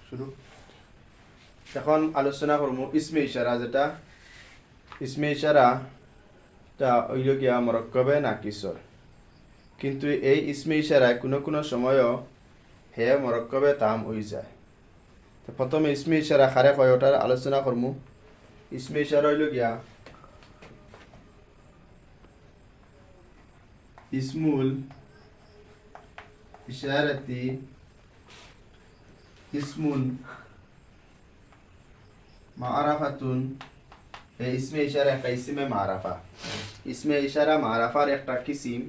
শুরু। এখন আলোচনা করবো ইসমে ইশারা, যেটা ইসমে ইশারাটা হইল গিয়া মরক্কবে নাকিসর, কিন্তু এই ইসমে ইশারায় কোনো কোনো সময়ও হে মরক্কবে তাম হয়ে যায়। তো প্রথমে ইসমে ইশারা খারে কয় ওটার আলোচনা করবো। ইসমে ইশারা হইল গিয়া ইসমুল ইশারাতি ইসমুন মারাফাতুন। এই ইসমে ইশারা একটা ইসমে মারাফা, ইসমে ইশারা মারাফার একটা কিসিম।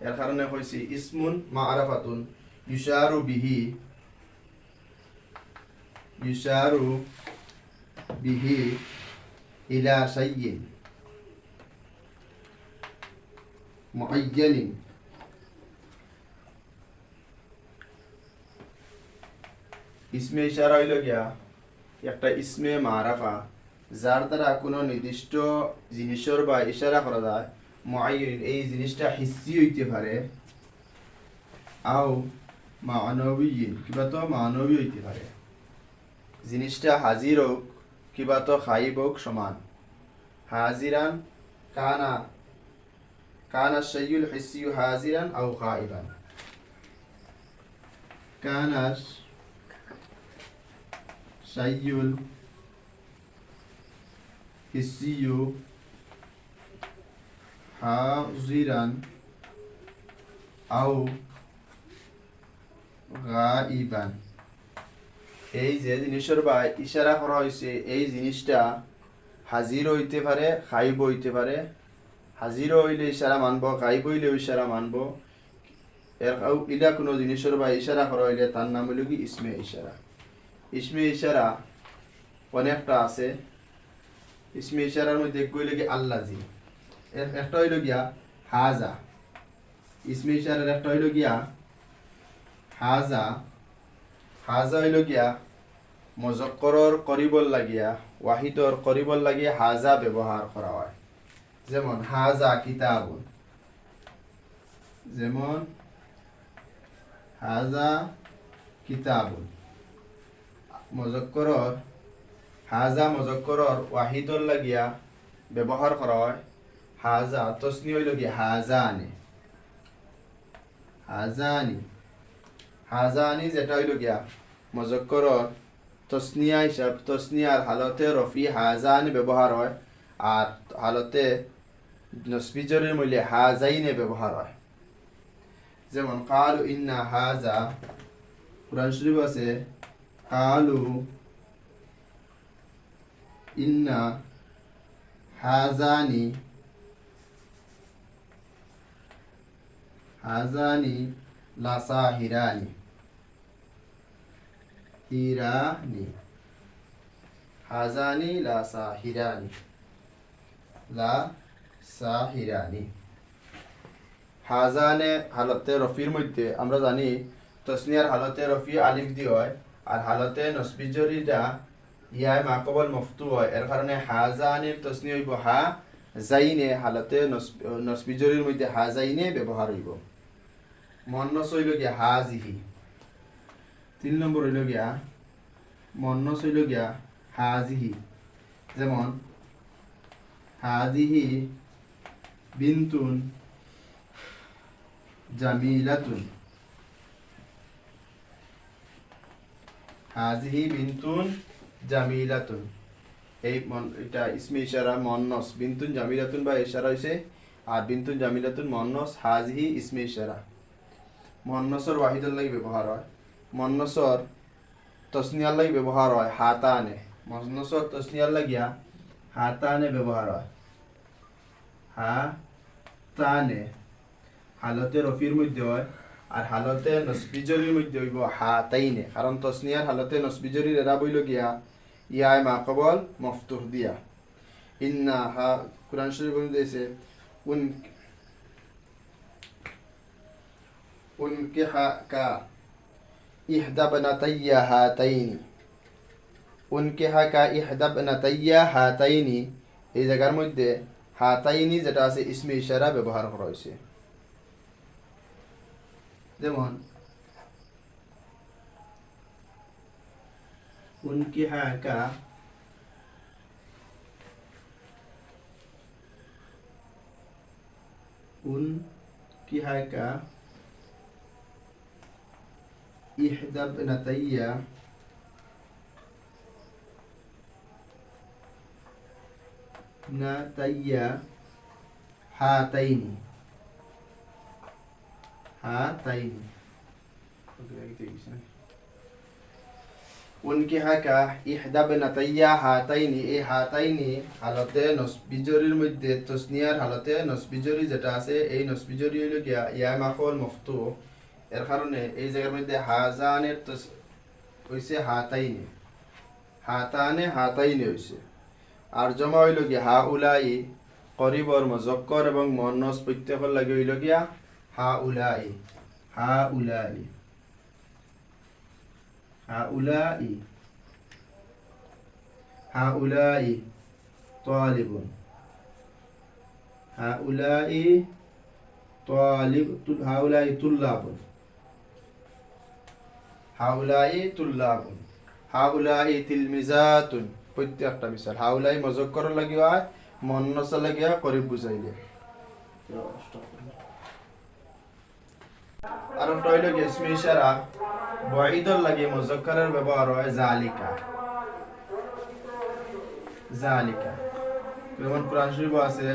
এর কারণে হয়েছে ইসমুন মারাফাতুন ইউশারু বিহি, ইউশারু বিহি ইলা শাইইন মুআয়্যানিন। ইসমে ইশারা হইল গিয়া একটা ইসমে মারাফা, যার দ্বারা কোনো নির্দিষ্ট জিনিসের বা ইশারা করা যায়। মুআয়্যানিন, এই জিনিসটা হিসি হইতে পারে, আও মানবিয়িন, কিবা তো মানবী হইতে পারে। জিনিসটা হাজির হোক কিবা তো খাইব হোক সমান। হাজিরান কানা কানা শাইউল হিসিয়ু হাজিরান আও গাইবান। কানা শাইউল হিসিয়ু হাজিরান আও গাইবান। এই যে জিনিসের বা ইশারা করা হয়েছে, এই জিনিসটা হাজির হইতে পারে, খাইব হইতে পারে। হাজির হইলে ইশারা মানব, খাইব হইলেও ইশারা মানব। ইলা কোনো জিনিসের বা ইশারা করা হইলে তার নাম হইল কি ইসমে ইশারা। ইসমে ইশারা অনেকটা আছে। ইসমে ইশারার মধ্যে কইল কি আল্লাজি, একটা হইল গিয়া হাজা। ইসমে ইশারার একটা হইল গিয়া হাজা। হাজা হইল গিয়া মুজাক্করর করিবল লাগিয়া, ওয়াহিদর করিবল লাগিয়া হাজা ব্যবহার করা হয়। যেমন হাজা কিতাবুন, যেমন হাজা কিতাবুন। মুজাক্করর হাজা মুজাক্করর ওয়াহিদর লাগিয়া ব্যবহার করা হয় হাজা। তসনি হইল গিয়া হাজানি, হাজানি। হাজানি যেটা হইল গিয়া মুজাক্করর তসনিয়া হিসাব, তসনিয়ার হালতে রফি হাজানি ব্যবহার হয়, আর হালতে নসবি জরির মূল্যে হাজাইনে ব্যবহার হয়। যেমন কালু ইন্না হাজা, কুরআন শরীফ আছে কালু ইন্না হাজানি হাজানি লাসাহিরানি, হিরানি। হাজানি লাসাহিরানি, লাসাহিরানি। হাজানে হালতে রফির মধ্যে আমরা জানি তসনিয়ার হালতে রফি আলিফ দি হয়, আর হালতে নসবি জরিটা ইয়ায় মাকবল মফতু হয়। এর কারণে হাজানির তসনি হইব হা জাইনে, হালতে নসবি জরির মধ্যে হা জাইনে ব্যবহার হইব। মন্নস হইল গিয়া হাজিহি। 3 নম্বর হইল গিয়া মন্নস হইল গিয়া হাজিহি। যেমন হাজিহি বিনতুন জামিলাতুন, হাজিহি বিনতুন জামিলাতুন। এটা ইসমে ইশারা মন্নস। বিনতুন জামিলাতুন বা ইশারা হইছে, আর বিনতুন জামিলাতুন মন্নস, হাজিহি ইসমে ইশারা। মন্নসর ওয়াহিদুল লাগি ব্যবহার হয়, মন্নসর তসনিয়ার লাগি ব্যবহার হয় হাতানে। মন্নসর তসনিয়ার লাগিয়া হাতানে ব্যবহার হয়, হাতানে। হালতে রফির মধ্যে হয়, আর হালতে নসবি জরির মধ্যে হইব হাতাইনে, কারণ তসনিয়ার হালতে নসবি জরির এরা বইল গিয়া ইয়ায় মাকবল মফতুহ দিয়া। ইন্না হা কুরআন শরীফ দিয়েছে উনকিহাকা ইহদা বানাতাইয়া হাতাইনি, উনকিহাকা ইহদা বানাতাইয়া হাতাইনি। এই জায়গার মধ্যে হাতাইনি যেটা আছে ইসমে ইশারা ব্যবহার করা হয়েছে। যেমন উনকিহাকা উনকিহাকা ইহদা ইবনাতাইয়া নাতাইয়া হাতাইনি উনকি হাকা ইহদা বিনাতাইয়া হাতাইনি, এই হাতাইনি হালতে নসবিজরির মধ্যে তসনিয়ার হালতে নসবিজরি যেটা আছে এই নসবিজরি হইল গিয়া ইয়া মাখল মফতু, এর কারণে এই জায়গার মধ্যে হাজানের হইছে হাতাইনি, হাতাইনি হইছে। আর জমা হইল গিয়া হা উলাই করিবর মজক্কর এবং মুয়ান্নাস প্রত্যেকের লাগে হইল গিয়া হা উলাই তালিবুন, হাউলাই তুল্লাবুন, হাউলাই তিলমিজাতুন, প্রত্যেকটা মিসাল হাউলাই মজক্কর লাগিয়া মুয়ান্নাস লাগিয়া করিব বুঝাইলে। আর একটা হইল গিয়া ইসমে ইশারা বাঈদর লাগে মুযাক্কারের ব্যবহার হয় জালিকা, যেমন কোরআন শরীফে আছে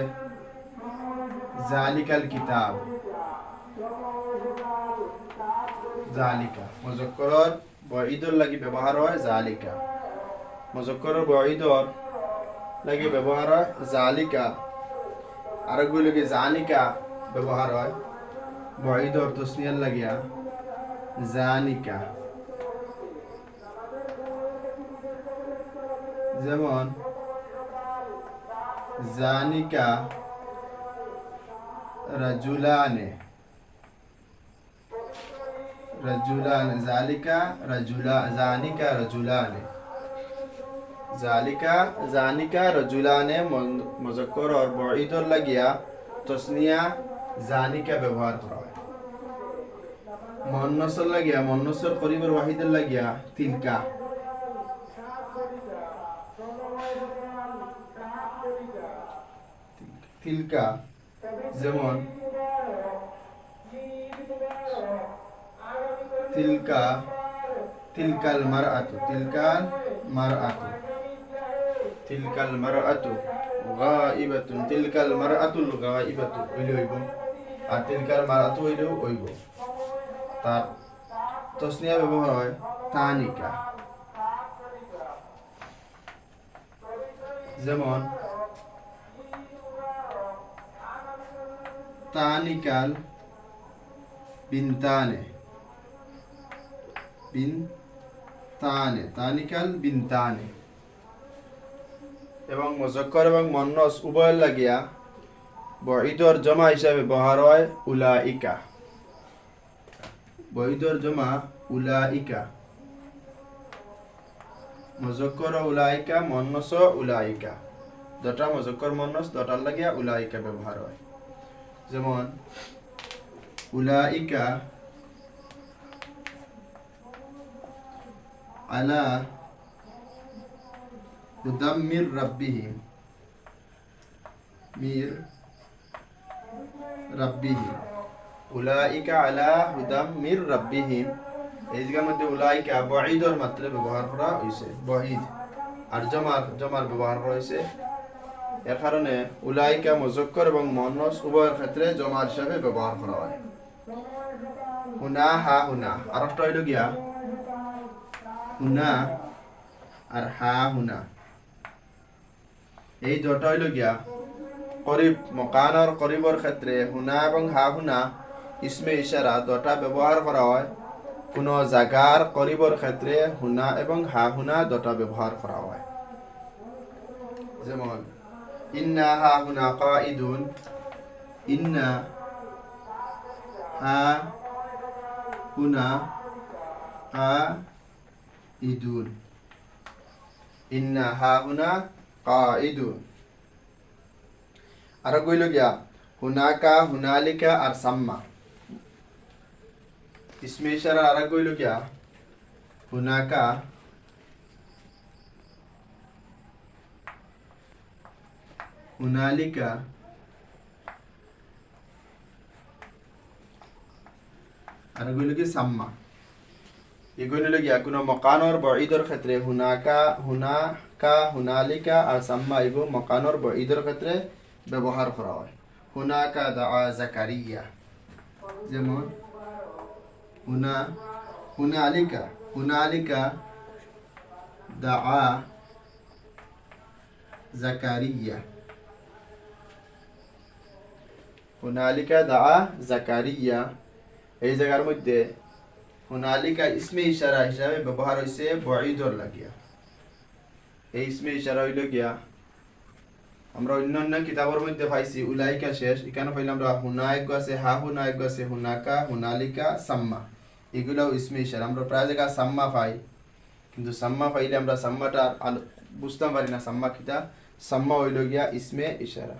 জালিকাল কিতাব, জালিকা মুযাক্কারের বাঈদর লাগে ব্যবহার হয় জালিকা, মুযাক্কারের বাঈদর লাগে ব্যবহার হয় জালিকা। আরেকগুলো লাগে জানিকা ব্যবহার হয় বাঈদর তসনিয়ার লাগিয়া জানিকা, যেমন জানিকা রাজুলানে, জালিকা রাজুলানে মুযাক্কার আর বাঈদর লাগিয়া তসনিয়া জানিকা ব্যবহার করা হয়। মুয়ান্নাসের লাগিয়া মুয়ান্নাসের করিবের ওয়াহিদের লাগিয়া তিলকা, যেমন তিলকাল মারআতু গায়িবাতুন, তিলকাল মারআতুল গায়িবাতু হইলে হইব, আর তিলকাল মারআতু হইলেও হইব। তার তসনিয়া ব্যবহার হয় তানিকা, যেমন তানিকাল বিনতানে, এবং মুযাক্কার এবং মুয়ান্নাস উভয়ের লাগিয়া বাঈদর জমা হিসাবে ব্যবহার হয় উলাইকা, মুযাক্কার উলাইকা, মুয়ান্নাস উলাইকা, দুটা মুযাক্কার মুয়ান্নাস দুটার লাগিয়া উলাইকা ব্যবহার হয়। যেমন উলাইকা আলা হুদাম মির রাব্বিহিম, উলাইকা আলা হুদাম মির রাব্বিহিম, এই জায়গার মধ্যে উলাইকা বাঈদর মাত্রে ব্যবহার করা হয়েছে, বাঈদ আর জমার ব্যবহার করা হয়েছে। এর কারণে উলাইকা মুযাক্কার এবং মুয়ান্নাস উভয়ের ক্ষেত্রে জমা হিসাবে ব্যবহার করা হয়। হুনা হা হুনা, আর একটা হইল গিয়া হুনা আর হা হুনা, এই দুটো হইল গিয়া করিব মকান আর করিবর ক্ষেত্রে হুনা এবং হা হুনা ইসমে ইশারা দুটা ব্যবহার করা হয়। কোন জায়গার করিবর ক্ষেত্রে হুনা এবং হা হুনা দুটা ব্যবহার করা হয়। যেমন ইন্না হা হুনা কাঈদুন, ইন্না হা হুনা কাঈদুন, ইন্না হা হুনা কাঈদুন। আর কইল গিয়া হুনাকা, হুনালিকা আর সাম্মা, ইসমে ইশারা আর কইল গিয়া হুনাকা হুনালিকা আর এগুলো কি সাম্মা এগুলো গিয়া কোনো মকানোর বঈদর ক্ষেত্রে হুনাকা হুনালিকা আর সাম্মা এগুলো মকানোর বঈদর ক্ষেত্রে ব্যবহার করা হয় হুনাকা দাআ জাকারিয়া যেমন হুনালিকা দাআ জাকারিয়া হুনালিকা দাআ জাকারিয়া এই জায়গার মধ্যে হুনালিকা ইসমে ইশারা হিসাবে ব্যবহার হয়েছে বঈদর লাগিয়া এই ইসমে ইশারা হইল গিয়া আমরা অন্যান্য কিতাবের মধ্যে পাইছি উলাইকা শেষ এখানে পাইলাম আমরা হুনায়ক আছে হা হুনায়ক আছে হুনাকা হুনালিকা সাম্মা এগুলাও ইসমে ইশারা আমরা প্রায় জায়গা সাম্মা পাই কিন্তু সাম্মা পাইলে আমরা সাম্মাটা বুঝতে পারি না সাম্মা কিতা সাম্মা হইল গিয়া ইসমে ইশারা